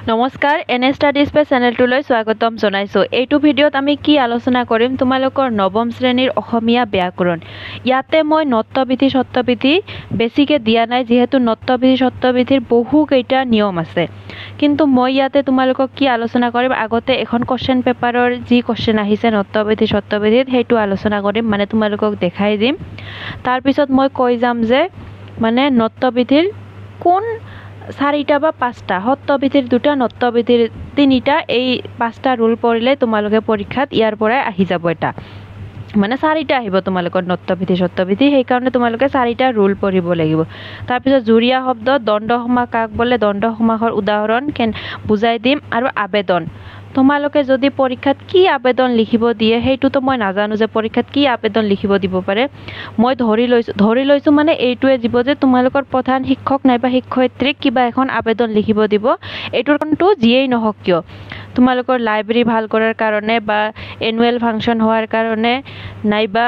নমস্কাৰ N studies pay চেনেলটোলৈ স্বাগতম জনাইছোঁ। এইটো ভিডিঅ'ত আমি কি আলোচনা কৰিম তোমালোকৰ নৱম শ্ৰেণীৰ অসমীয়া ব্যাকৰণ। ইয়াতে মই নত্যবিধি সত্যবিধি বেছিকৈ দিয়া নাই, যিহেতু নত্যবিধি সত্যবিধিৰ বহুকেইটা নিয়ম আছে। কিন্তু মই ইয়াতে তোমালোকক কি আলোচনা কৰিম, আগতে এখন কুৱেশ্যন পেপাৰৰ যি কুৱেশ্যন আহিছে নত্যবিধি সত্যবিধিত সেইটো আলোচনা কৰিম, মানে তোমালোকক দেখাই দিম। তাৰপিছত মই কৈ যাম যে মানে নত্যবিধিৰ কোন 4টা বা 5টা, সত্যবিধিৰ 2টা, নত্যবিধিৰ 3টা, এই 5টা ৰুল পঢ়িলে তোমালোকে পৰীক্ষাত ইয়াৰ পৰাই আহি যাব। এটা মানে 4টা আহিব তোমালোকৰ নত্যবিধি সত্যবিধি, সেইকাৰণে তোমালোকে 4টা ৰুল পঢ়িব লাগিব। তাৰপিছত জুৰীয়া শব্দ, দ্বন্দ্ব সমাস কাক বোলে, দ্বন্দ্ব সমাসৰ উদাহৰণ বুজাই দিম, আৰু আবেদন। তোমালোকে যদি পৰীক্ষাত কি আবেদন লিখিব দিয়ে সেইটোতো মই নাজানো যে পৰীক্ষাত কি আবেদন লিখিব দিব পাৰে। মই ধৰি লৈছোঁ মানে এইটোৱে দিব যে তোমালোকৰ প্ৰধান শিক্ষক নাইবা শিক্ষয়িত্ৰীক কিবা এখন আবেদন লিখিব দিব। এইটোৰ কাৰণটো যিয়েই নহওক কিয়, তোমালোকৰ লাইব্ৰেৰী ভাল কৰাৰ কাৰণে বা এনুৱেল ফাংচন হোৱাৰ কাৰণে নাইবা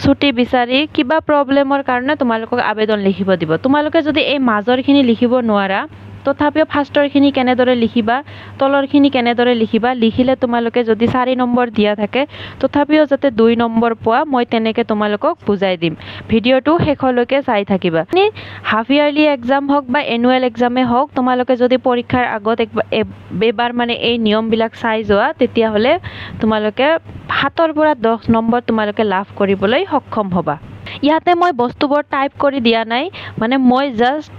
ছুটি বিচাৰি কিবা প্ৰব্লেমৰ কাৰণে তোমালোকক আবেদন লিখিব দিব। তোমালোকে যদি এই মাজৰখিনি লিখিব নোৱাৰা, তথাপিও ফাৰ্ষ্টৰখিনি কেনেদৰে লিখিবা, তলৰখিনি কেনেদৰে লিখিবা, লিখিলে তোমালোকে যদি 4 নম্বৰ দিয়া থাকে তথাপিও যাতে 2 নম্বৰ পোৱা, মই তেনেকৈ তোমালোকক বুজাই দিম। ভিডিঅ'টো শেষলৈকে চাই থাকিবা। হাফ ইয়াৰলি এক্সাম হওক বা এনুৱেল এক্সামে হওক, তোমালোকে যদি পৰীক্ষাৰ আগত এবাৰ মানে এই নিয়মবিলাক চাই যোৱা, তেতিয়াহ'লে তোমালোকে 7ৰ পৰা 10 নম্বৰ তোমালোকে লাভ কৰিবলৈ সক্ষম হ'বা। ইয়াতে মই বস্তুবোৰ টাইপ কৰি দিয়া নাই, মানে মই জাষ্ট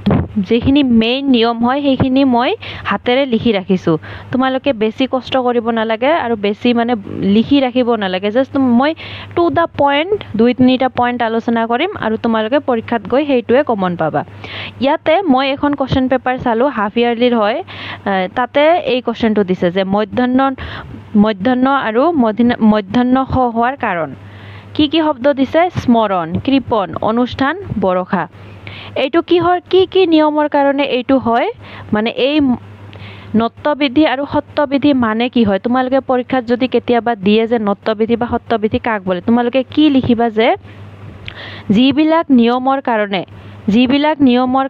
যিখিনি মেইন নিয়ম হয় সেইখিনি মই হাতেৰে লিখি ৰাখিছোঁ। তোমালোকে বেছি কষ্ট কৰিব নালাগে আৰু বেছি মানে লিখি ৰাখিব নালাগে। জাষ্ট মই টু দ্য পইণ্ট 2-3টা পইণ্ট আলোচনা কৰিম আৰু তোমালোকে পৰীক্ষাত গৈ সেইটোৱে কমন পাবা। ইয়াতে মই এখন কুৱেশ্যন পেপাৰ চালোঁ, হাফ ইয়াৰলিৰ হয়। তাতে এই কুৱেশ্যনটো দিছে যে মধ্যাহ্ন আৰু মধ্যাহ্ন খ হোৱাৰ কাৰণ। কি কি শব্দ দিছে? স্মৰণ, কৃপণ, অনুষ্ঠান, বৰষা। এইটো কি নিয়মৰ কাৰণে এইটো হয়, মানে এই নত্যবিধি আৰু সত্যবিধি মানে কি হয়। তোমালোকে পৰীক্ষাত যদি কেতিয়াবা দিয়ে যে নত্যবিধি বা সত্যবিধি কাক বোলে, তোমালোকে কি লিখিবা যে যিবিলাক নিয়মৰ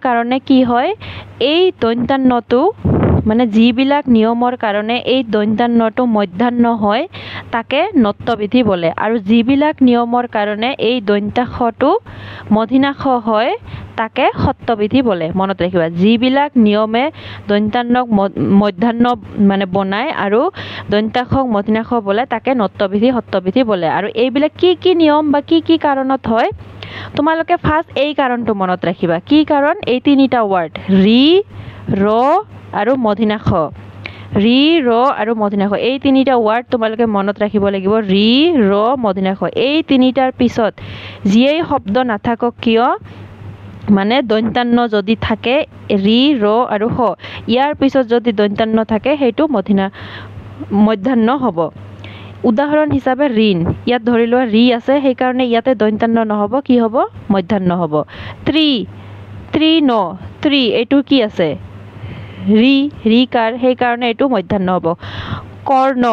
কাৰণে কি হয়, এই দন্ত্যান্নটো মানে যিবিলাক নিয়মৰ কাৰণে এই দন্ত্যান্নটো মধ্যাহ্ন হয় তাকে নত্যবিধি বোলে, আৰু যিবিলাক নিয়মৰ কাৰণে এই দন্ত্যাক্ষটো মধিনাক্ষ হয় তাকে সত্যবিধি বোলে। মনত ৰাখিবা, যিবিলাক নিয়মে দন্ত্যান্নক মধ্যাহ্ন মানে বনায় আৰু দন্ত্যাক্ষক মধিনাক্ষ বোলে তাকে নত্যবিধি সত্যবিধি বোলে। আৰু এইবিলাক কি নিয়ম বা কি কাৰণত হয়, তোমালোকে ফাৰ্ষ্ট এই কাৰণটো মনত ৰাখিবা। কি কাৰণ? এই 3টা ৱৰ্ড, ৰি, ৰ আৰু মধিনাক্ষ। ৰি, ৰ আৰু মধিনাক্ষ, এই 3টা ৱৰ্ড তোমালোকে মনত ৰাখিব লাগিব। ৰি, ৰ, মধিনাক্ষ, এই 3টাৰ পিছত যিয়েই শব্দ নাথাকক কিয়, মানে দন্ত্যান্ন যদি থাকে, ৰি, ৰ আৰু হ, ইয়াৰ পিছত যদি দন্ত্যান্ন থাকে সেইটো মধ্যাহ্ন হ'ব। উদাহৰণ হিচাপে ঋণ, ইয়াত ধৰি লোৱা ৰি আছে, সেইকাৰণে ইয়াতে দন্ত্যান্ন নহ'ব, কি হ'ব? মধ্যাহ্ন হ'ব। তৃণ, এইটো কি আছে? ৰি কাৰ, সেইকাৰণে এইটো মধ্যাহ্ন হ'ব। কৰ্ণ,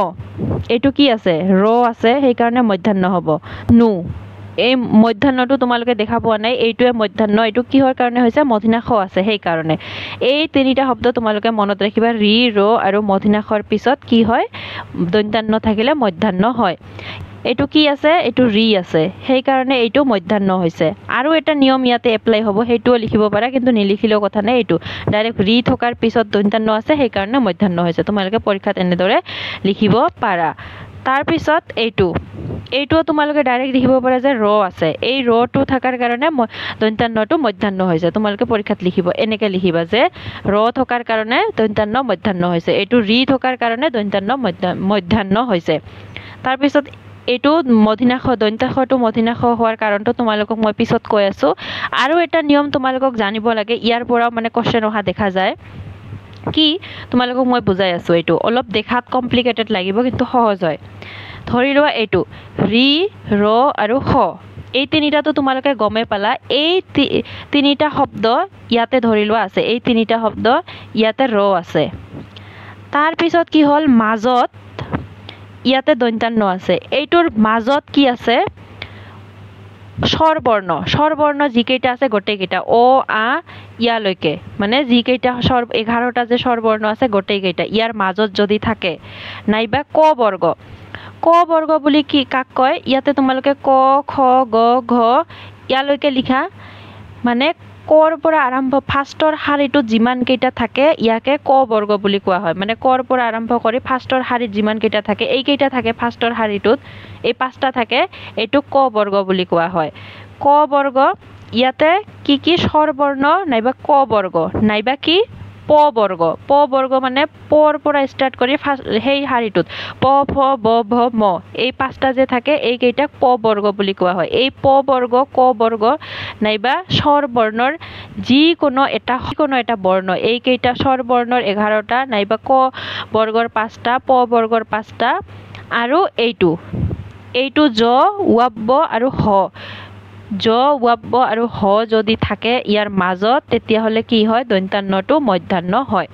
এইটো কি আছে? ৰ আছে, সেইকাৰণে মধ্যাহ্ন হ'ব। এই মধ্যাহ্নটো তোমালোকে দেখা পোৱা নাই, এইটোৱে মধ্যাহ্ন। এইটো কিহৰ কাৰণে হৈছে? মধিনাক্ষ আছে সেইকাৰণে। এই 3টা শব্দ তোমালোকে মনত ৰাখিবা। ৰি, ৰ আৰু মধিনাক্ষৰ পিছত কি হয়? দন্ত্যান্ন থাকিলে মধ্যাহ্ন হয়। এইটো কি আছে? এইটো ৰি আছে, সেইকাৰণে এইটো মধ্যাহ্ন হৈছে। আৰু এটা নিয়ম ইয়াতে এপ্লাই হ'ব, সেইটোও লিখিব পাৰা, কিন্তু নিলিখিলেও কথা নাই। এইটো ডাইৰেক্ট ৰি থকাৰ পিছত দন্ত্যান্ন আছে, সেইকাৰণে মধ্যাহ্ন হৈছে। তোমালোকে পৰীক্ষাত এনেদৰে লিখিব পাৰা। তাৰপিছত এইটোও তোমালোকে ডাইৰেক্ট লিখিব পাৰা যে ৰ আছে, এই ৰটো থকাৰ কাৰণে দন্ত্যান্নটো মধ্যাহ্ন হৈছে। তোমালোকে পৰীক্ষাত এনেকৈ লিখিবা যে ৰ থকাৰ কাৰণে দন্ত্যান্ন মধ্যাহ্ন হৈছে, এইটো ৰি থকাৰ কাৰণে দন্ত্যান্ন মধ্যাহ্ন হৈছে। তাৰপিছত এইটো দন্ত্যাক্ষটো মধিনাক্ষ হোৱাৰ কাৰণটো তোমালোকক মই পিছত কৈ আছোঁ। আৰু এটা নিয়ম তোমালোকক জানিব লাগে, ইয়াৰ পৰাও মানে কুৱেশ্যন অহা দেখা যায়। কি? তোমালোকক মই বুজাই আছোঁ। এইটো অলপ দেখাত কমপ্লিকেটেড লাগিব, কিন্তু সহজ হয়। ধৰি লোৱা এইটো ৰি, ৰ আৰু হ, এই 3টাটো তোমালোকে গমেই পালা। এই 3টা শব্দ ইয়াতে ধৰি লোৱা আছে, এই 3টা শব্দ ইয়াতে ৰ আছে। তাৰপিছত কি হ'ল? মাজত ইয়াতে দন্ত্যান্ন আছে, এইটোৰ মাজত কি আছে? স্বৰবৰ্ণ যিকেইটা আছে গোটেইকেইটা অ আ ইয়ালৈকে মানে যিকেইটা 11টা যে স্বৰবৰ্ণ আছে গোটেইকেইটা ইয়াৰ মাজত যদি থাকে নাইবা ক বৰ্গ বুলি কি কাক কয় ইয়াতে তোমালোকে ক খ গ ঘ ইয়ালৈকে লিখা মানে কৰ পৰা আৰম্ভ ফাৰ্ষ্টৰ শাৰীটোত যিমান কেইটা থাকে ইয়াকে ক বৰ্গ বুলি কোৱা হয় মানে কৰ পৰা আৰম্ভ কৰি ফাৰ্ষ্টৰ শাৰীত যিমান কেইটা থাকে এই কেইটা থাকে ফাৰ্ষ্টৰ শাৰীটোত এই পাঁচটা থাকে এইটো ক বৰ্গ বুলি কোৱা হয় ক বৰ্গ ইয়াতে কি স্বৰবৰ্ণ নাইবা ক বৰ্গ নাইবা কি প বৰ্গ মানে পৰ পৰা ষ্টাৰ্ট কৰি সেই শাৰীটোত প ফ ব ভ ম এই পাঁচটা যে থাকে এই কেইটাক প বৰ্গ বুলি কোৱা হয় এই প বৰ্গ ক বৰ্গ নাইবা স্বৰবৰ্ণৰ যিকোনো এটা বৰ্ণ এই কেইটা স্বৰবৰ্ণৰ 11টা নাইবা ক বৰ্গৰ 5টা প বৰ্গৰ 5টা আৰু এইটো জ ৱ আৰু হ জ ৱ আৰু হ যদি থাকে ইয়াৰ মাজত তেতিয়াহ'লে কি হয় দন্ত্যান্নটো মধ্যাহ্ন হয়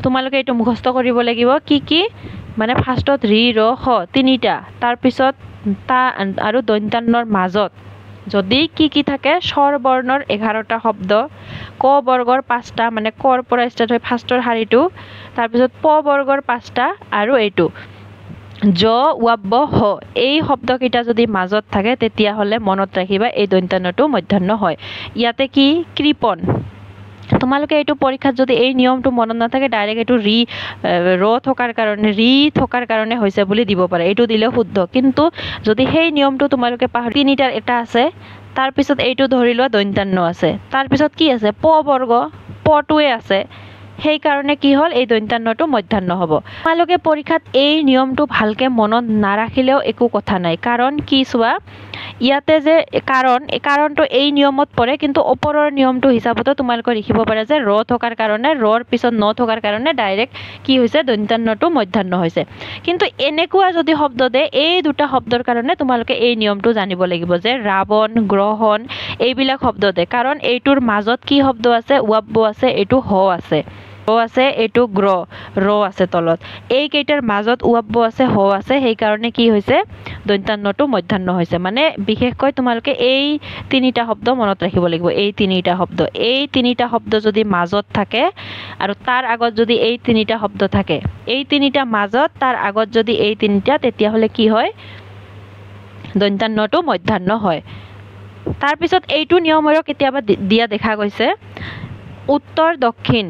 তোমালোকে এইটো মুখস্থ কৰিব লাগিব কি মানে ফাৰ্ষ্টত ৰি ৰ হ তিনিটা তাৰপিছত তা আৰু দন্ত্যান্নৰ মাজত যদি কি থাকে স্বৰবৰ্ণৰ 11টা শব্দ ক বৰ্গৰ 5টা মানে কৰ পৰা ষ্টাৰ্ট হয় ফাৰ্ষ্টৰ শাৰীটো তাৰপিছত প বৰ্গৰ 5টা আৰু এইটো জ ৱ হ এই শব্দকেইটা যদি মাজত থাকে তেতিয়াহ'লে মনত ৰাখিবা এই দন্ত্যান্নটো মধ্যাহ্ন হয় ইয়াতে কি কৃপণ তোমালোকে এইটো পৰীক্ষাত যদি এই নিয়মটো মনত নাথাকে ডাইৰেক্ট এইটো ৰি থকাৰ কাৰণে হৈছে বুলি দিব পাৰে এইটো দিলে শুদ্ধ কিন্তু যদি সেই নিয়মটো তোমালোকে পাহৰি তিনিটাৰ এটা আছে তাৰপিছত এইটো ধৰি লোৱা দন্ত্যান্ন আছে তাৰপিছত কি আছে প বৰ্গ পটোৱে আছে সেইকাৰণে কি হ'ল এই দন্ত্যান্নটো মধ্যাহ্ন হ'ব তোমালোকে পৰীক্ষাত এই নিয়মটো ভালকে মনত নাৰাখিলেও একো কথা নাই কাৰণ কি চোৱা ইয়াতে যে কাৰণটো এই নিয়মত পৰে কিন্তু ওপৰৰ নিয়মটো হিচাপতো তোমালোকে লিখিব পাৰা যে ৰ থকাৰ কাৰণে ৰৰ পিছত ন থকাৰ কাৰণে ডাইৰেক্ট কি হৈছে দন্ত্যান্নটো মধ্যাহ্ন হৈছে কিন্তু এনেকুৱা যদি শব্দ দে এই দুটা শব্দৰ কাৰণে তোমালোকে এই নিয়মটো জানিব লাগিব যে ৰাৱণ গ্ৰহণ এইবিলাক শব্দ দে কাৰণ এইটোৰ মাজত কি শব্দ আছে ৱ আছে এইটো হ আছে আছে এইটো ৰ আছে তলত এই কেইটাৰ মাজত ৱ আছে হ আছে সেইকাৰণে কি হৈছে দন্ত্যান্নটো মধ্যাহ্ন হৈছে মানে বিশেষকৈ তোমালোকে এই তিনিটা শব্দ মনত ৰাখিব লাগিব এই তিনিটা শব্দ যদি মাজত থাকে আৰু তাৰ আগত যদি এই তিনিটা শব্দ থাকে এই তিনিটা মাজত তাৰ আগত যদি এই তিনিটা তেতিয়াহ'লে কি হয় দন্ত্যান্নটো মধ্যাহ্ন হয় তাৰপিছত এইটো নিয়মৰো কেতিয়াবা দিয়া দেখা গৈছে উত্তৰ দক্ষিণ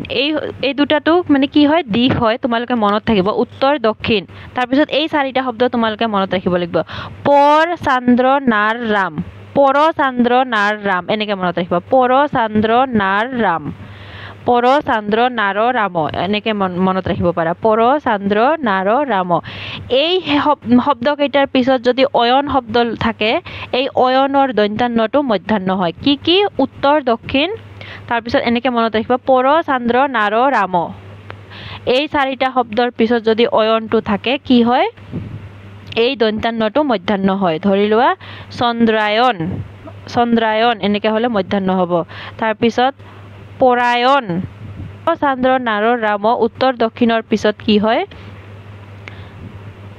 এই দুটাটো মানে কি হয় দিশ হয় তোমালোকে মনত থাকিব উত্তৰ দক্ষিণ তাৰপিছত এই চাৰিটা শব্দ তোমালোকে মনত ৰাখিব লাগিব পৰ চান্দ্ৰ নাৰ ৰাম এনেকে মনত ৰাখিব পৰ চান্দ্ৰ নাৰ ৰাম এনেকে মনত ৰাখিব পাৰা পৰ চান্দ্ৰ নাৰ ৰাম এই শব্দকেইটাৰ পিছত যদি অয়ন শব্দ থাকে এই অয়নৰ দন্ত্যান্নটো মধ্যাহ্ন হয় কি উত্তৰ দক্ষিণ তাৰপিছত এনেকে মনত ৰাখিবা পৰ চান্দ্ৰ নাৰ ৰাম এই চাৰিটা শব্দৰ পিছত যদি অয়নটো থাকে কি হয় এই দন্ত্যান্নটো মধ্যাহ্ন হয় ধৰি লোৱা চন্দ্ৰায়ন এনেকে হ'লে মধ্যাহ্ন হ'ব তাৰপিছত পৰায়ন চান্দ্ৰ নাৰ ৰাম উত্তৰ দক্ষিণৰ পিছত কি হয়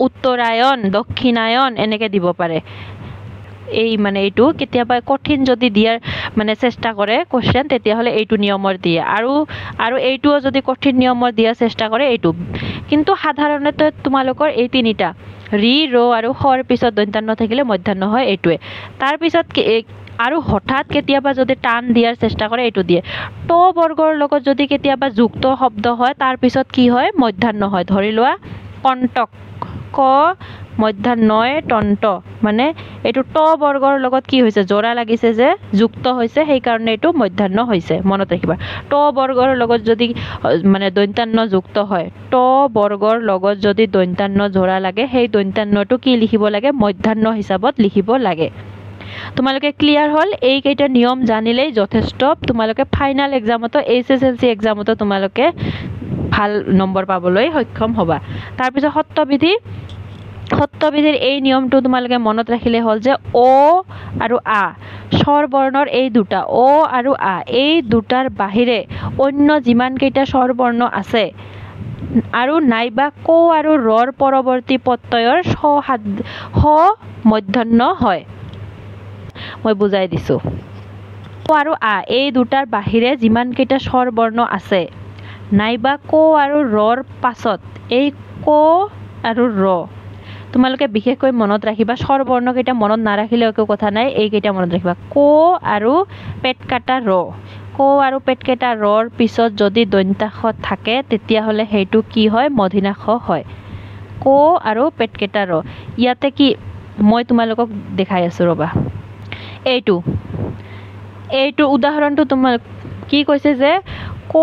উত্তৰায়ন দক্ষিণায়ন এনেকে দিব পাৰে এই মানে এইটো কেতিয়াবা কঠিন যদি দিয়াৰ মানে চেষ্টা কৰে কোৱেশ্চন তেতিয়াহ'লে এইটো নিয়মৰ দিয়ে আৰু এইটোও যদি কঠিন নিয়মৰ দিয়াৰ চেষ্টা কৰে এইটো কিন্তু সাধাৰণতে তোমালোকৰ এই তিনিটা ৰি ৰ আৰু হৰ পিছত দন্ত্যান্ন থাকিলে মধ্যাহ্ন হয় এইটোৱে তাৰপিছত আৰু হঠাৎ কেতিয়াবা যদি টান দিয়াৰ চেষ্টা কৰে এইটো দিয়ে ট বৰ্গৰ লগত যদি কেতিয়াবা যুক্ত শব্দ হয় তাৰপিছত কি হয় মধ্যাহ্ন হয় ধৰি লোৱা কণ্টক ক মধ্যাহ্নয় তন্ত মানে এইটো ট বৰ্গৰ লগত কি হৈছে জোৰা লাগিছে যে যুক্ত হৈছে সেইকাৰণে এইটো মধ্যাহ্ন হৈছে মনত ৰাখিবা ট বৰ্গৰ লগত যদি মানে দন্ত্যান্ন যুক্ত হয় ট বৰ্গৰ লগত যদি দন্ত্যান্ন জোৰা লাগে সেই দন্ত্যান্নটো কি লিখিব লাগে মধ্যাহ্ন হিচাপত লিখিব লাগে তোমালোকে ক্লিয়াৰ হ'ল এই কেইটা নিয়ম জানিলেই যথেষ্ট তোমালোকে ফাইনাল এক্সামতো HSLC এক্সামতো তোমালোকে ভাল নম্বৰ পাবলৈ সক্ষম হ'বা তাৰপিছত সত্যবিধিৰ এই নিয়মটো তোমালোকে মনত ৰাখিলে হ'ল যে অ আৰু আ স্বৰবৰ্ণৰ এই দুটা অ আৰু আ এই দুটাৰ বাহিৰে অন্য যিমান কেইটা স্বৰবৰ্ণ আছে আৰু নাইবা ক আৰু ৰৰ পৰৱৰ্তী প্ৰত্যয়ৰ স মধ্যাহ্ন হয় মই বুজাই দিছোঁ। ক আৰু আ এই দুটাৰ বাহিৰে যিমানকেইটা স্বৰ বৰ্ণ আছে নাইবা ক আৰু ৰৰ পাছত এই ক আৰু ৰ তোমালোকে বিশেষকৈ মনত ৰাখিবা। স্বৰ বৰ্ণকেইটা মনত নাৰাখিলেও একো কথা নাই, এইকেইটা মনত ৰাখিবা। ক আৰু পেট কাটা ৰ, ক আৰু পেট কাটা ৰৰ পিছত যদি দন্তাক্ষ থাকে তেতিয়াহ'লে সেইটো কি হয়? মধিনাক্ষ হয়। ক আৰু পেট কাটা ৰ। ইয়াতে কি মই তোমালোকক দেখাই আছোঁ ৰ'বা। এইটো উদাহৰণটো তোমালোক কি কৈছে যে ক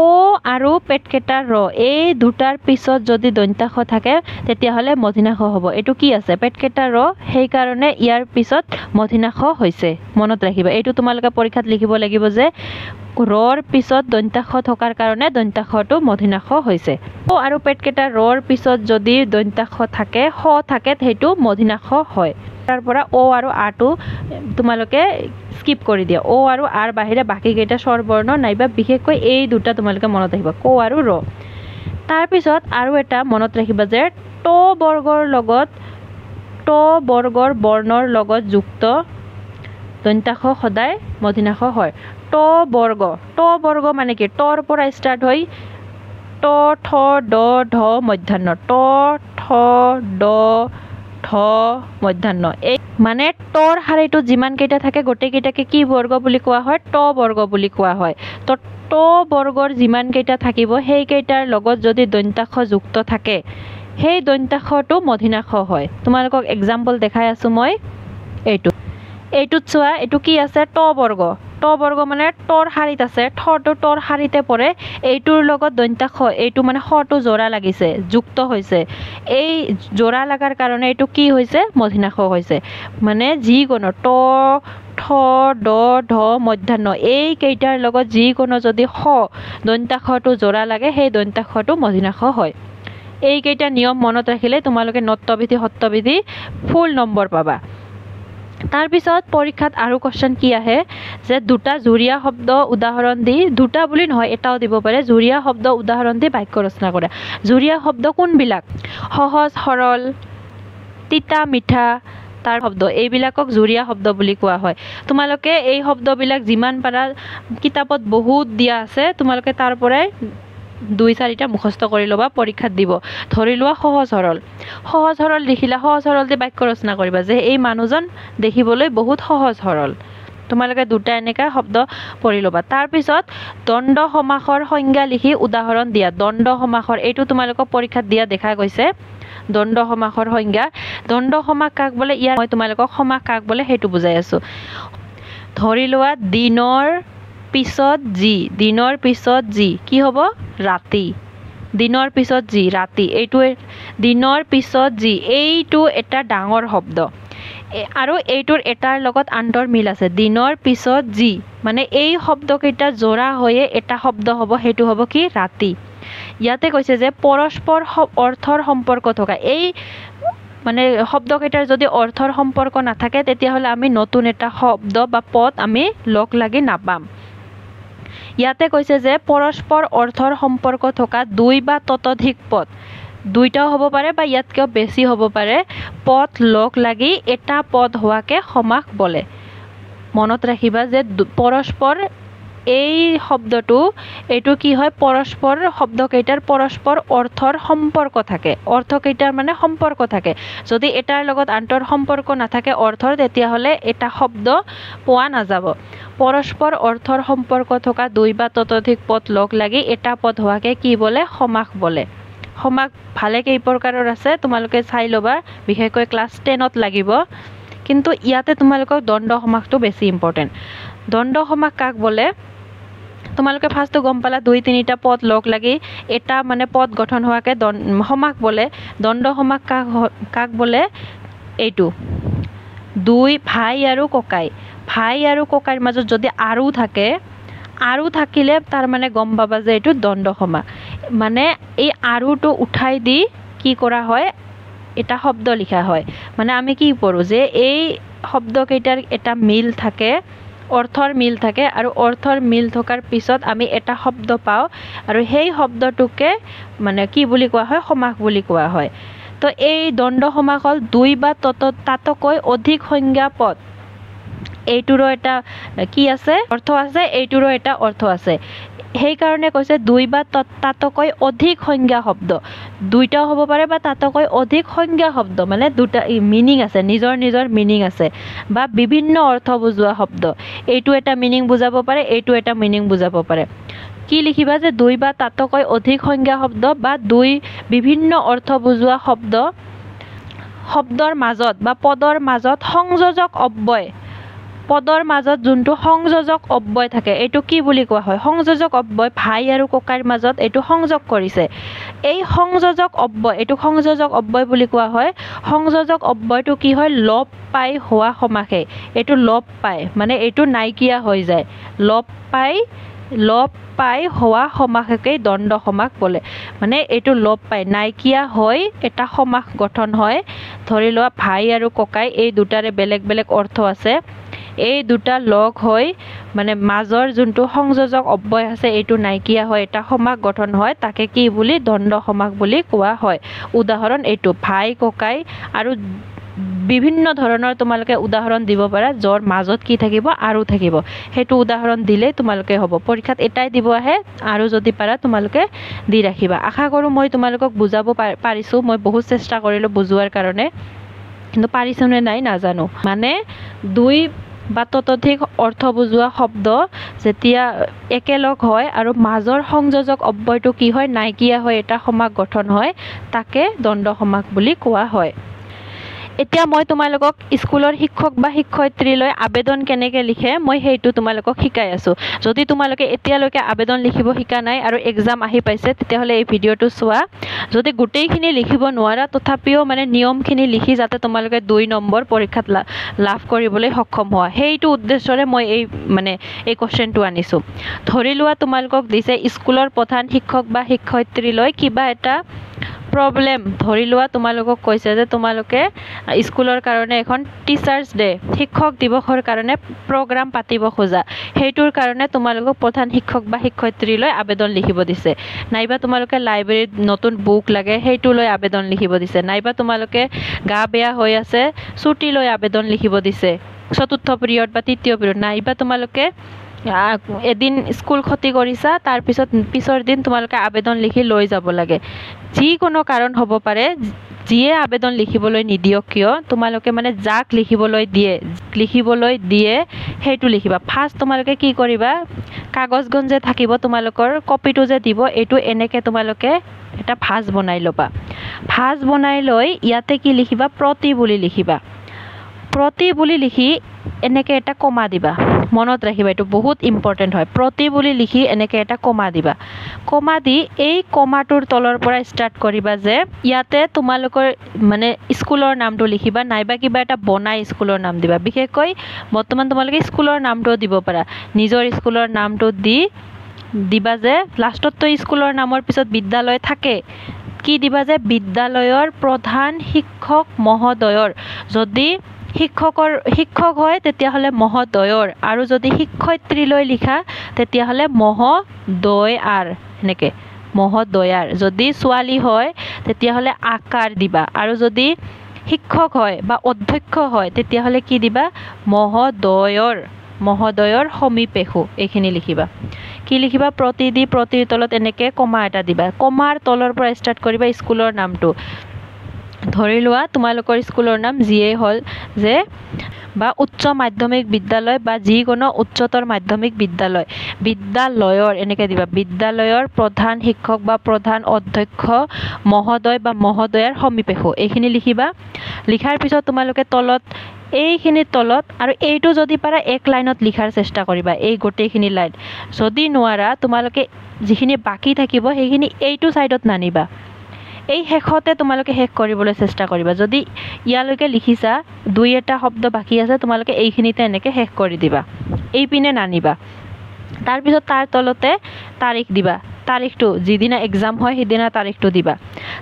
আৰু পেট কাটা ৰ এই দুটাৰ পিছত যদি দন্তাক্ষ থাকে তেতিয়াহ'লে মধিনাক্ষ হ'ব। এইটো কি আছে? পেট কাটা ৰ, সেইকাৰণে ইয়াৰ পিছত মধিনাক্ষ হৈছে। মনত ৰাখিবা। এইটো তোমালোকে পৰীক্ষাত লিখিব লাগিব যে ৰৰ পিছত দন্তাক্ষ থকাৰ কাৰণে দন্তাক্ষটো মধিনাক্ষ হৈছে। ক আৰু পেট কাটা ৰৰ পিছত যদি দন্তাক্ষ থাকে স থাকে সেইটো মধিনাক্ষ হয়। তাৰ পৰা অ আৰু আটো তোমালোকে স্কিপ কৰি দিয়া। অ আৰু আৰ বাহিৰে বাকীকেইটা স্বৰ বৰ্ণ নাইবা বিশেষকৈ এই দুটা তোমালোকে মনত ৰাখিবা, ক আৰু ৰ। তাৰপিছত আৰু এটা মনত ৰাখিবা যে ট বৰ্গৰ বৰ্ণৰ লগত যুক্ত দন্তাক্ষ সদায় মধিনাক্ষ হয়। ট বৰ্গ মানে কি? টৰ পৰা ষ্টাৰ্ট হৈ ট, ঠ, ড, ঢ, মধ্যাহ্ন। ট, ঠ, ড, ঢ, মধ্যাহ্ন। এই মানে টৰ শাৰীটোত যিমানকেইটা থাকে গোটেইকেইটাকে কি বৰ্গ বুলি কোৱা হয়? ট বৰ্গ বুলি কোৱা হয়। তো ট বৰ্গৰ যিমানকেইটা থাকিব সেইকেইটাৰ লগত যদি দন্তাক্ষ যুক্ত থাকে সেই দন্তাক্ষটো মধিনাক্ষ হয়। তোমালোকক এক্সাম্পল দেখাই আছোঁ মই। এইটোত চোৱা, এইটো কি আছে? ট বৰ্গ মানে টৰ শাৰীত আছে, ঠটো টৰ শাৰীতে পৰে। এইটোৰ লগত দন্তাক্ষ, এইটো মানে শটো জোৰা লাগিছে, যুক্ত হৈছে। এই জোৰা লগাৰ কাৰণে এইটো কি হৈছে? মধিনাক্ষ হৈছে। মানে যিকোনো ট, ঠ, ড, ঢ, মধ্যাহ্ন এইকেইটাৰ লগত যিকোনো যদি স দন্তাক্ষটো জোৰা লাগে সেই দন্তাক্ষটো মধিনাক্ষ হয়। এইকেইটা নিয়ম মনত ৰাখিলে তোমালোকে নত্যবিধি সত্যবিধি ফুল নম্বৰ পাবা। তাৰপিছত পৰীক্ষাত আৰু কুৱেশ্যন কি আহে যে দুটা জুৰীয়া শব্দ উদাহৰণ দি, দুটা বুলি নহয় এটাও দিব পাৰে, জুৰীয়া শব্দ উদাহৰণ দি বাক্য ৰচনা কৰা। জুৰীয়া শব্দ কোনবিলাক? সহজ সৰল, তিতা মিঠা, তাৰ শব্দ, এইবিলাকক জুৰীয়া শব্দ বুলি কোৱা হয়। তোমালোকে এই শব্দবিলাক যিমান পাৰা কিতাপত বহুত দিয়া আছে, তোমালোকে তাৰ পৰাই 2-4টা মুখস্থ কৰি ল'বা, পৰীক্ষাত দিব। ধৰি লোৱা সহজ সৰল লিখিলা, সহজ সৰল দি বাক্য ৰচনা কৰিবা যে এই মানুহজন দেখিবলৈ বহুত সহজ সৰল। তোমালোকে দুটা এনেকা শব্দ পঢ়ি ল'বা। তাৰপিছত দ্বন্দ্ব সমাসৰ সংজ্ঞা লিখি উদাহৰণ দিয়া। দ্বন্দ্ব সমাসৰ এইটো তোমালোকক পৰীক্ষাত দিয়া দেখা গৈছে। দ্বন্দ্ব সমাসৰ সংজ্ঞা, দ্বন্দ্ব সমাস কাক বোলে? ইয়াৰ মই তোমালোকক সমাস কাক বোলে সেইটো বুজাই আছোঁ। ধৰি লোৱা দিনৰ পিছত যি কি হ'ব? ৰাতি। দিনৰ পিছত যি ৰাতি, এইটো দিনৰ পিছত যি এইটো এটা ডাঙৰ শব্দ আৰু এইটোৰ এটাৰ লগত আনটোৰ মিল আছে। দিনৰ পিছত যি মানে এই শব্দকেইটা জোৰা হৈয়ে এটা শব্দ হ'ব, সেইটো হ'ব কি? ৰাতি। ইয়াতে কৈছে যে পৰস্পৰ অৰ্থৰ সম্পৰ্ক থকা এই মানে শব্দকেইটাৰ যদি অৰ্থৰ সম্পৰ্ক নাথাকে তেতিয়াহ'লে আমি নতুন এটা শব্দ বা পদ আমি লগ লাগি নাপাম। ইয়াতে কৈছে যে পৰস্পৰ অৰ্থৰ সম্পৰ্ক থকা 2 বা ততোধিক পদ, 2টাও হ'ব পাৰে বা ইয়াতকেও বেছি হ'ব পাৰে, পদ লগ লাগি এটা পদ হোৱাকে সমাস বোলে। মনত ৰাখিবা যে পৰস্পৰ এই শব্দটো এইটো কি হয়? পৰস্পৰ শব্দকেইটাৰ পৰস্পৰ অৰ্থৰ সম্পৰ্ক থাকে, অৰ্থকেইটাৰ মানে সম্পৰ্ক থাকে। যদি এটাৰ লগত আনটোৰ সম্পৰ্ক নাথাকে অৰ্থৰ, তেতিয়াহ'লে এটা শব্দ পোৱা নাযাব। পৰস্পৰ অৰ্থৰ সম্পৰ্ক থকা 2 বা ততোধিক পদ লগ লাগি এটা পদ হোৱাকে কি বোলে? সমাস বোলে। সমাস ভালে কেই প্ৰকাৰৰ আছে তোমালোকে চাই ল'বা, বিশেষকৈ ক্লাছ 10ত লাগিব। কিন্তু ইয়াতে তোমালোকক দ্বন্দ্ব সমাসটো বেছি ইম্পৰ্টেণ্ট। দ্বন্দ্ব সমাস কাক বোলে? তোমালোকে ফাৰ্ষ্টটো গম পালা, 2-3টা পদ লগ লাগি এটা মানে পদ গঠন হোৱাকে সমাস বোলে। দ্বন্দ্ব সমাস কাক বোলে? এইটো 2 ভাই আৰু ককাইৰ মাজত যদি আৰু থাকে, আৰু থাকিলে তাৰ মানে গম পাবা যে এইটো দ্বন্দ্ব সমাস। মানে এই আৰুটো উঠাই দি কি কৰা হয়? এটা শব্দ লিখা হয়। মানে আমি কি পঢ়োঁ যে এই শব্দকেইটাৰ এটা মিল থাকে, অৰ্থৰ মিল থাকে, আৰু অৰ্থৰ মিল থকাৰ পিছত আমি এটা শব্দ পাওঁ আৰু সেই শব্দটোকে মানে কি বুলি কোৱা হয়? সমাস বুলি কোৱা হয়। তো এই দ্বন্দ্ব সমাস হ'ল 2 বা তাতকৈ অধিক সংজ্ঞা পদ এইটোৰো এটা কি আছে অৰ্থ আছে এইটোৰো এটা অৰ্থ আছে সেইকাৰণে কৈছে দুই বা তাতকৈ অধিক সংজ্ঞা শব্দ দুইটাও হ'ব পাৰে বা তাতকৈ অধিক সংজ্ঞা শব্দ মানে দুটা মিনিং আছে নিজৰ নিজৰ মিনিং আছে বা বিভিন্ন অৰ্থ বুজোৱা শব্দ এইটো এটা মিনিং বুজাব পাৰে এইটো এটা মিনিং বুজাব পাৰে কি লিখিবা যে দুই বা তাতকৈ অধিক সংজ্ঞা শব্দ বা দুই বিভিন্ন অৰ্থ বুজোৱা শব্দৰ মাজত বা পদৰ মাজত সংযোজক অব্যয় পদৰ মাজত যোনটো সংযোজক অব্যয় থাকে এইটো কি বুলি কোৱা হয় সংযোজক অব্যয় ভাই আৰু ককাইৰ মাজত এইটো সংযোগ কৰিছে এই সংযোজক অব্যয় এইটো সংযোজক অব্যয় বুলি কোৱা হয় সংযোজক অব্যয়টো কি হয় লোপ পাই হোৱা সমাসে এইটো লোপ পায় মানে এইটো নাইকিয়া হৈ যায় লোপ পাই হোৱা সমাসকেই দ্বন্দ্ব সমাস বোলে মানে এইটো লোপ পায় নাইকিয়া হৈ এটা সমাস গঠন হয় ধৰি লোৱা ভাই আৰু ককাই এই দুটাৰে বেলেগ বেলেগ অৰ্থ আছে এই দুটা লগ হৈ মানে মাজৰ যোনটো সংযোজক অব্যয় আছে এইটো নাইকিয়া হয় এটা সমাস গঠন হয় তাকে কি বুলি দ্বন্দ্ব সমাস বুলি কোৱা হয় উদাহৰণ এইটো ভাই ককাই আৰু বিভিন্ন ধৰণৰ তোমালোকে উদাহৰণ দিব পাৰা যৰ মাজত কি থাকিব আৰু থাকিব হেতু উদাহৰণ দিলে তোমালোকে হ'ব পৰীক্ষাত এটাই দিব আহে আৰু যদি পাৰা তোমালোকে দি ৰাখিবা আশা কৰো মই তোমালোকক বুজাব পাৰিছো মই বহুত চেষ্টা কৰিলো বুজোৱাৰ কাৰণে কিন্তু পাৰিছো নে নাই নাজানো মানে দুই বা ততোধিক অৰ্থ বুজোৱা শব্দ যেতিয়া একেলগ হয় আৰু মাজৰ সংযোজক অব্যয়টো কি হয় নাইকিয়া হয় এটা সমাস গঠন হয় তাকে দ্বন্দ্ব সমাস বুলি কোৱা হয় এতিয়া মই তোমালোকক স্কুলৰ শিক্ষক বা শিক্ষয়িত্ৰীলৈ আবেদন কেনেকৈ লিখে মই সেইটো তোমালোকক শিকাই আছো যদি তোমালোকে এতিয়ালৈকে আবেদন লিখিব শিকা নাই আৰু এক্সাম আহি পাইছে তেতিয়াহ'লে এই ভিডিঅ'টো চোৱা যদি গোটেইখিনি লিখিব নোৱাৰা তথাপিও মানে নিয়মখিনি লিখি যাতে তোমালোকে 2 নম্বৰ পৰীক্ষাত লাভ কৰিবলৈ সক্ষম হোৱা সেইটো উদ্দেশ্যৰে মই এই কোৱেশ্চনটো আনিছো ধৰি লোৱা তোমালোকক দিছে স্কুলৰ প্ৰধান শিক্ষক বা শিক্ষয়িত্ৰীলৈ কিবা এটা প্ৰবলেম ধৰি লোৱা তোমালোকক কৈছে যে তোমালোকে স্কুলৰ কাৰণে এখন টিচাৰ্ছ ডে শিক্ষক দিৱসৰ কাৰণে প্ৰগ্ৰাম পাতিব খোজা সেইটোৰ কাৰণে তোমালোকক প্ৰধান শিক্ষক বা শিক্ষয়িত্ৰীলৈ আবেদন লিখিব দিছে নাইবা তোমালোকে লাইব্ৰেৰীত নতুন বুক লাগে সেইটোলৈ আবেদন লিখিব দিছে নাইবা তোমালোকে গা বেয়া হৈ আছে ছুটি লৈ আবেদন লিখিব দিছে চতুৰ্থ পিৰিয়ড বা তৃতীয় পিৰিয়ড নাইবা তোমালোকে এদিন স্কুল ক্ষতি কৰিছা তাৰ পিছৰ দিন তোমালোকে আবেদন লিখি লৈ যাব লাগে যিকোনো কাৰণ হ'ব পাৰে যিয়ে আবেদন লিখিবলৈ নিদিয়ক কিয় তোমালোকে মানে যাক লিখিবলৈ দিয়ে সেইটো লিখিবা ফাৰ্ষ্ট তোমালোকে কি কৰিবা কাগজখন যে থাকিব তোমালোকৰ কপিটো যে দিব এইটো এনেকৈ তোমালোকে এটা ভাঁজ বনাই ল'বা ভাঁজ বনাই লৈ ইয়াতে কি লিখিবা প্ৰতি বুলি লিখি এনেকৈ এটা কমা দিবা মনত ৰাখিবা এইটো বহুত ইম্পৰ্টেণ্ট হয় প্ৰতি বুলি লিখি এনেকৈ এটা কমা দিবা কমা দি এই কমাটোৰ তলৰ পৰা ষ্টাৰ্ট কৰিবা যে ইয়াতে তোমালোকৰ মানে স্কুলৰ নামটো লিখিবা নাইবা কিবা এটা বনাই স্কুলৰ নাম দিবা বিশেষকৈ বৰ্তমান তোমালোকে স্কুলৰ নামটো দিব পাৰা নিজৰ স্কুলৰ নামটো দিবা যে লাষ্টততো স্কুলৰ নামৰ পিছত বিদ্যালয় থাকে কি দিবা যে বিদ্যালয়ৰ প্ৰধান শিক্ষক মহোদয়ৰ যদি শিক্ষক হয় তেতিয়াহ'লে মহোদয়ৰ আৰু যদি শিক্ষয়িত্ৰীলৈ লিখা তেতিয়াহ'লে মহোদয়াৰ এনেকৈ মহোদয়াৰ যদি ছোৱালী হয় তেতিয়াহ'লে আকাৰ দিবা আৰু যদি শিক্ষক হয় বা অধ্যক্ষ হয় তেতিয়াহ'লে কি দিবা মহোদয়ৰ সমীপেশু এইখিনি লিখিবা কি লিখিবা প্ৰতিৰ তলত এনেকৈ কমা এটা দিবা কমাৰ তলৰ পৰা ষ্টাৰ্ট কৰিবা স্কুলৰ নামটো ধৰি লোৱা তোমালোকৰ স্কুলৰ নাম যিয়ে হ'ল যে বা উচ্চ মাধ্যমিক বিদ্যালয় বা যিকোনো উচ্চতৰ মাধ্যমিক বিদ্যালয়ৰ এনেকৈ দিবা বিদ্যালয়ৰ প্ৰধান শিক্ষক বা প্ৰধান অধ্যক্ষ মহোদয় বা মহোদয়াৰ সমীপেশু এইখিনি লিখিবা লিখাৰ পিছত তোমালোকে এইখিনিৰ তলত আৰু এইটো যদি পাৰা এক লাইনত লিখাৰ চেষ্টা কৰিবা এই গোটেইখিনি লাইন যদি নোৱাৰা তোমালোকে যিখিনি বাকী থাকিব সেইখিনি এইটো ছাইডত নানিবা এই শেষতে তোমালোকে শেষ কৰিবলৈ চেষ্টা কৰিবা যদি ইয়ালৈকে লিখিছা দুই এটা শব্দ বাকী আছে তোমালোকে এইখিনিতে এনেকৈ শেষ কৰি দিবা এই পিনে নানিবা তাৰপিছত তাৰ তলতে তাৰিখ দিবা তাৰিখটো যিদিনা এক্সাম হয় সেইদিনা তাৰিখটো দিবা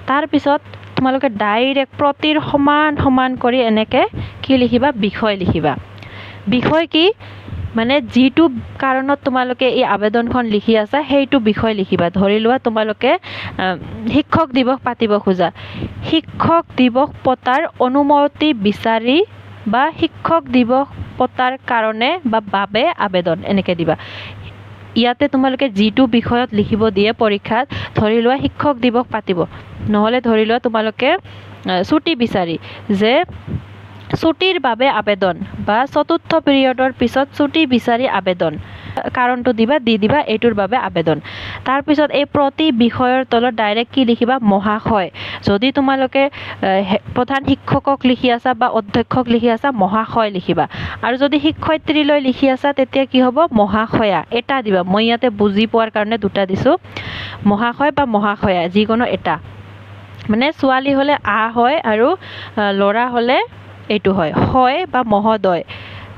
তাৰপিছত তোমালোকে ডাইৰেক্ট প্ৰতিৰ সমান কৰি এনেকৈ কি লিখিবা বিষয় কি মানে যিটো কাৰণত তোমালোকে এই আবেদনখন লিখি আছা সেইটো বিষয় লিখিবা ধৰি লোৱা তোমালোকে শিক্ষক দিৱস পাতিব খোজা শিক্ষক দিৱস পতাৰ অনুমতি বিচাৰি বা শিক্ষক দিৱস পতাৰ কাৰণে বা বাবে আবেদন এনেকৈ দিবা। ইয়াতে তোমালোকে যিটো বিষয়ত লিখিব দিয়ে পৰীক্ষাত, ধৰি লোৱা শিক্ষক দিৱস পাতিব, নহ'লে ধৰি লোৱা তোমালোকে ছুটি বিচাৰি যে ছুটিৰ বাবে আবেদন বা চতুৰ্থ পিৰিয়ডৰ পিছত ছুটি বিচাৰি আবেদন, কাৰণটো দিবা, দি দিবা এইটোৰ বাবে আবেদন। তাৰপিছত এই প্ৰতি বিষয়ৰ তলত ডাইৰেক্ট কি লিখিবা? মহাশয়। যদি তোমালোকে প্ৰধান শিক্ষকক লিখি আছা বা অধ্যক্ষক লিখি আছা, মহাশয় লিখিবা। আৰু যদি শিক্ষয়িত্ৰীলৈ লিখি আছা তেতিয়া কি হ'ব? মহাশয়া এটা দিবা। মই ইয়াতে বুজি পোৱাৰ কাৰণে দুটা দিছোঁ, মহাশয় বা মহাশয়া যিকোনো এটা। মানে ছোৱালী হ'লে হয় আৰু ল'ৰা হ'লে এইটো হয় বা মহোদয়।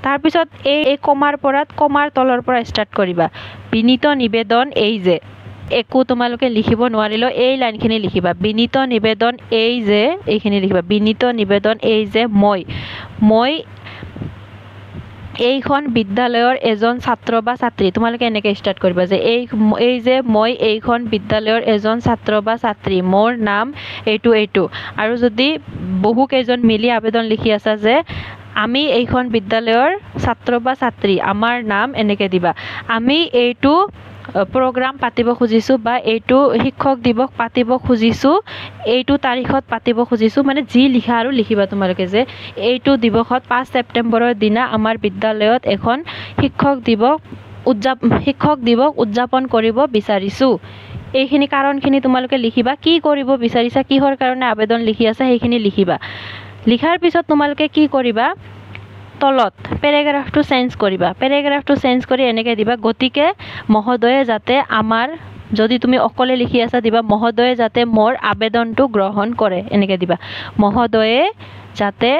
তাৰপিছত এই কমাৰ তলৰ পৰা ষ্টাৰ্ট কৰিবা। বিনীত নিবেদন এই যে, একো তোমালোকে লিখিব নোৱাৰিলেও এই লাইনখিনি লিখিবা। বিনীত নিবেদন এই যে, এইখিনি লিখিবা। বিনীত নিবেদন এই যে মই এইখন বিদ্যালয়ৰ এজন ছাত্ৰ বা ছাত্ৰী। তোমালোকে এনেকৈ ষ্টাৰ্ট কৰিবা যে এই যে মই এইখন বিদ্যালয়ৰ এজন ছাত্ৰ বা ছাত্ৰী, মোৰ নাম এইটো। আৰু যদি বহু কেইজন মিলি আবেদন লিখি আছা যে আমি এইখন বিদ্যালয়ৰ ছাত্ৰ বা ছাত্ৰী, আমাৰ নাম এনেকৈ দিবা। আমি এইটো প্ৰগ্ৰাম পাতিব খুজিছোঁ বা এইটো শিক্ষক দিৱস পাতিব খুজিছোঁ, এইটো তাৰিখত পাতিব খুজিছোঁ, মানে যি লিখা আৰু লিখিবা তোমালোকে যে এইটো দিৱসত 5 ছেপ্টেম্বৰৰ দিনা আমাৰ বিদ্যালয়ত এখন শিক্ষক দিৱস উদযাপন কৰিব বিচাৰিছোঁ। এইখিনি কাৰণখিনি তোমালোকে লিখিবা। কি কৰিব বিচাৰিছা, কিহৰ কাৰণে আবেদন লিখি আছা সেইখিনি লিখিবা। লিখাৰ পিছত তোমালোকে কি কৰিবা? তলত পেৰেগ্ৰাফটো চেঞ্জ কৰিবা। পেৰেগ্ৰাফটো চেঞ্জ কৰি এনেকৈ দিবা, গতিকে মহোদয়ে যাতে আমাৰ, যদি তুমি অকলে লিখি আছা দিবা মহোদয়ে যাতে মোৰ আবেদনটো গ্ৰহণ কৰে, এনেকৈ দিবা। মহোদয়ে যাতে,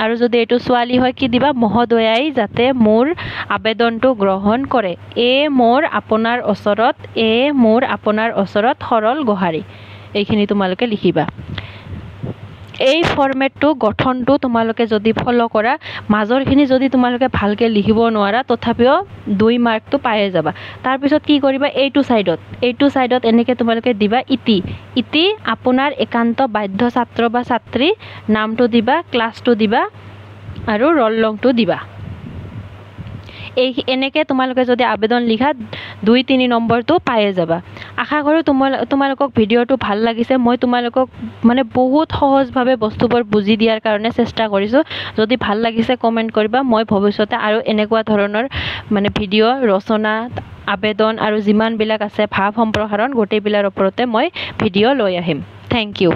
আৰু যদি এইটো ছোৱালী হয় কি দিবা? মহোদয়াই যাতে মোৰ আবেদনটো গ্ৰহণ কৰে। মোৰ আপোনাৰ ওচৰত সৰল গোহাৰি। এইখিনি তোমালোকে লিখিবা। এই ফৰ্মেটটো, গঠনটো তোমালোকে যদি ফ'ল' কৰা, মাজৰখিনি যদি তোমালোকে ভালকৈ লিখিব নোৱাৰা তথাপিও 2 মাৰ্কটো পায়ে যাবা। তাৰপিছত কি কৰিবা? এইটো ছাইডত এনেকৈ তোমালোকে দিবা ইতি আপোনাৰ একান্ত বাধ্য ছাত্ৰ বা ছাত্ৰী, নামটো দিবা, ক্লাছটো দিবা আৰু ৰোল নংটো দিবা। এনেকৈ তোমালোকে যদি আবেদন লিখা 2-3 নম্বৰটো পায়ে যাবা। আশা কৰোঁ তোমালোকক ভিডিঅ'টো ভাল লাগিছে। মই তোমালোকক মানে বহুত সহজভাৱে বস্তুবোৰ বুজি দিয়াৰ কাৰণে চেষ্টা কৰিছোঁ। যদি ভাল লাগিছে কমেণ্ট কৰিবা। মই ভৱিষ্যতে আৰু এনেকুৱা ধৰণৰ মানে ভিডিঅ', ৰচনা, আবেদন আৰু যিমানবিলাক আছে ভাৱ সম্প্ৰসাৰণ, গোটেইবিলাকৰ ওপৰতে মই ভিডিঅ' লৈ আহিম। Thank U.